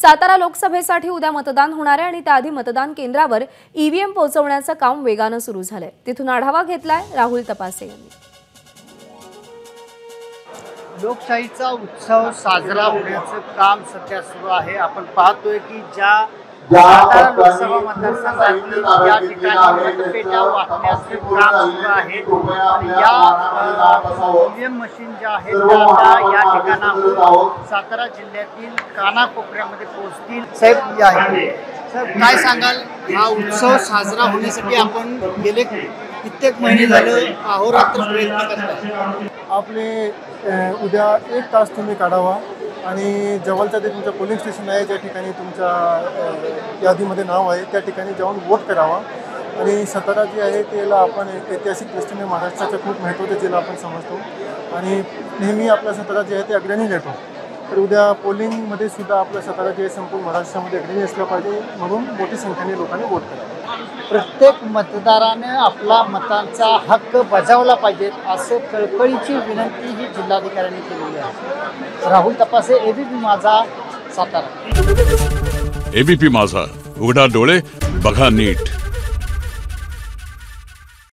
सातारा लोकसभेसाठी उद्या मतदान होणार आहे आणि त्याआधी मतदान केंद्रावर ईव्हीएम पोहोचवण्याचं काम वेगाने सुरू झालंय। तिथून आढावा घेतलाय राहुल तपासे यांनी। लोकशाहीचा उत्सव साजरा होण्याचं काम सध्या सुरू आहे। आपण पाहतोय की ज्या सातारा लोकसभा मतदारसंघातील या ठिकाणी मतपेट्या वाटण्याचे काम सुरू आहे आणि या ईव्हीएम मशीन ज्या आहेत त्या या ठिकाणाहून सातारा जिल्ह्यातील कानाकोपऱ्यामध्ये पोहोचतील। साहेब या साहेब काय सांगाल, हा उत्सव साजरा होण्यासाठी आपण गेले कित्येक महिने झाले अहोरात्र प्रयत्न करताय। आपले उद्या 1 तास तुम्ही काढावा आणि जवळचं जे तुमचं पोलिंग स्टेशन आहे, ज्या ठिकाणी तुमच्या यादीमध्ये नाव आहे त्या ठिकाणी जाऊन वोट करावा। आणि सातारा जी आहे त्याला आपण ऐतिहासिक दृष्टीने महाराष्ट्राचं खूप महत्त्वाचं जिल्हा आपण समजतो आणि नेहमी आपला सातारा जे आहे ते अग्रणी येतो। तर उद्या पोलिंगमध्ये सुद्धा आपलं सातारा जे संपूर्ण महाराष्ट्रामध्ये अग्रणी असलं पाहिजे, म्हणून मोठी संख्येने लोकांनी वोट करावं। प्रत्येक मतदाराने आपला मतांचा हक्क बजावला पाहिजे असं कळकळीची विनंती ही जिल्हाधिकाऱ्यांनी केलेली आहे। राहुल तपासे, एबीपी माझा, सातारा। एबीपी माझा, उघडा डोळे बघा नीट।